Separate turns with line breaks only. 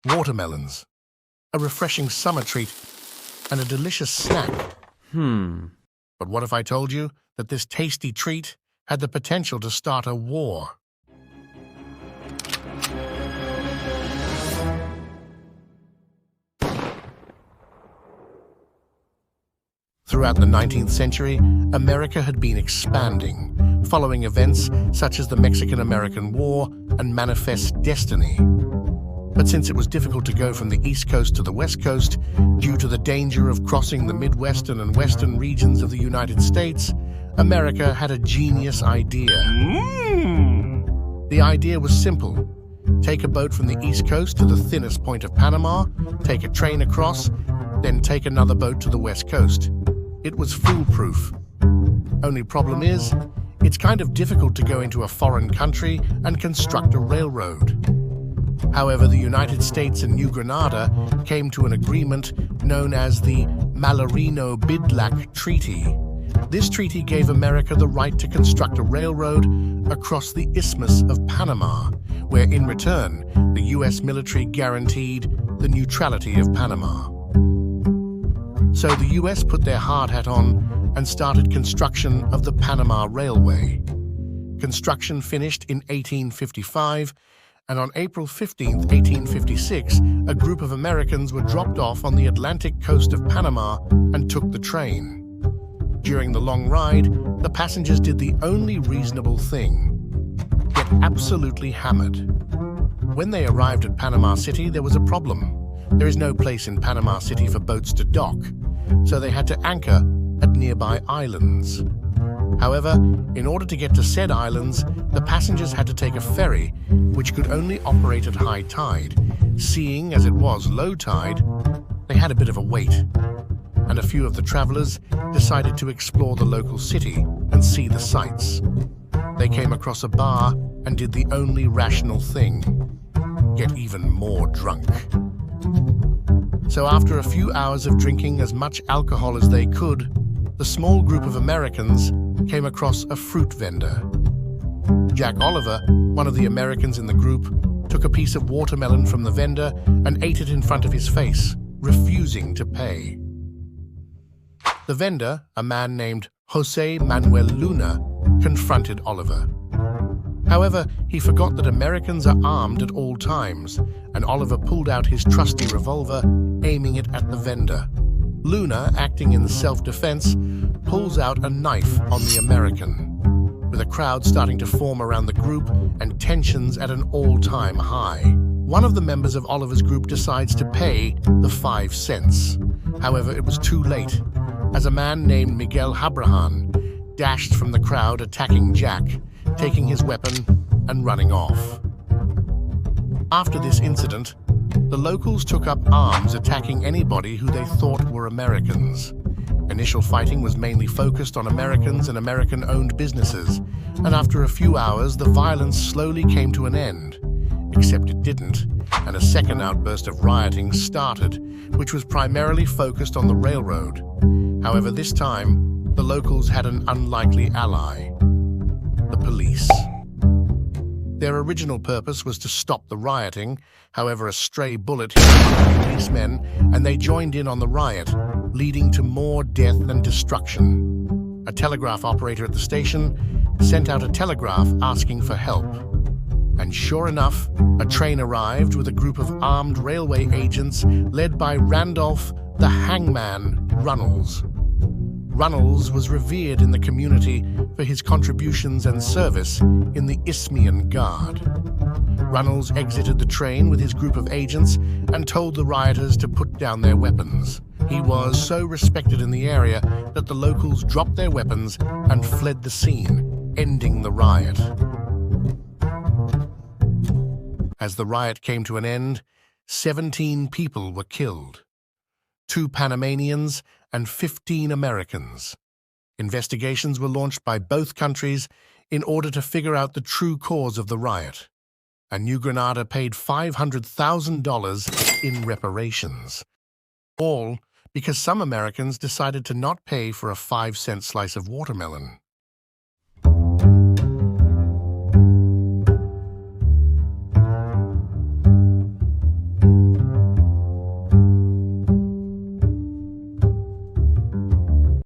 Watermelons, a refreshing summer treat, and a delicious snack. But what if I told you that this tasty treat had the potential to start a war? Throughout the 19th century, America had been expanding, following events such as the Mexican-American War and Manifest Destiny. But since it was difficult to go from the East Coast to the West Coast due to the danger of crossing the Midwestern and Western regions of the United States, America had a genius idea. The idea was simple. Take a boat from the East Coast to the thinnest point of Panama, take a train across, then take another boat to the West Coast. It was foolproof. Only problem is, it's kind of difficult to go into a foreign country and construct a railroad. However, the United States and New Granada came to an agreement known as the Mallarino-Bidlack Treaty. This treaty gave America the right to construct a railroad across the Isthmus of Panama, where in return, the U.S. military guaranteed the neutrality of Panama. So the U.S. put their hard hat on and started construction of the Panama Railway. Construction finished in 1855, and on April 15, 1856, a group of Americans were dropped off on the Atlantic coast of Panama and took the train. During the long ride, the passengers did the only reasonable thing: get absolutely hammered. When they arrived at Panama City, there was a problem. There is no place in Panama City for boats to dock, so they had to anchor at nearby islands. However, in order to get to said islands, the passengers had to take a ferry, which could only operate at high tide. Seeing as it was low tide, they had a bit of a wait, and a few of the travelers decided to explore the local city and see the sights. They came across a bar and did the only rational thing: get even more drunk. So after a few hours of drinking as much alcohol as they could, the small group of Americans came across a fruit vendor. Jack Oliver, one of the Americans in the group, took a piece of watermelon from the vendor and ate it in front of his face, refusing to pay. The vendor, a man named Jose Manuel Luna, confronted Oliver. However, he forgot that Americans are armed at all times, and Oliver pulled out his trusty revolver, aiming it at the vendor. Luna, acting in self-defense, pulls out a knife on the American, with a crowd starting to form around the group and tensions at an all-time high. One of the members of Oliver's group decides to pay the 5 cents. However, it was too late, as a man named Miguel Habrahan dashed from the crowd, attacking Jack, taking his weapon and running off. After this incident, the locals took up arms, attacking anybody who they thought were Americans. Initial fighting was mainly focused on Americans and American-owned businesses, and after a few hours, the violence slowly came to an end. Except it didn't, and a second outburst of rioting started, which was primarily focused on the railroad. However, this time, the locals had an unlikely ally: the police. Their original purpose was to stop the rioting. However, a stray bullet hit one of the policemen, and they joined in on the riot, leading to more death and destruction. A telegraph operator at the station sent out a telegraph asking for help. And sure enough, a train arrived with a group of armed railway agents led by Randolph the Hangman Runnels. Runnels was revered in the community for his contributions and service in the Isthmian Guard. Runnels exited the train with his group of agents and told the rioters to put down their weapons. He was so respected in the area that the locals dropped their weapons and fled the scene, ending the riot. As the riot came to an end, 17 people were killed: 2 Panamanians and 15 Americans. Investigations were launched by both countries in order to figure out the true cause of the riot, and New Granada paid $500,000 in reparations. All because some Americans decided to not pay for a 5-cent slice of watermelon.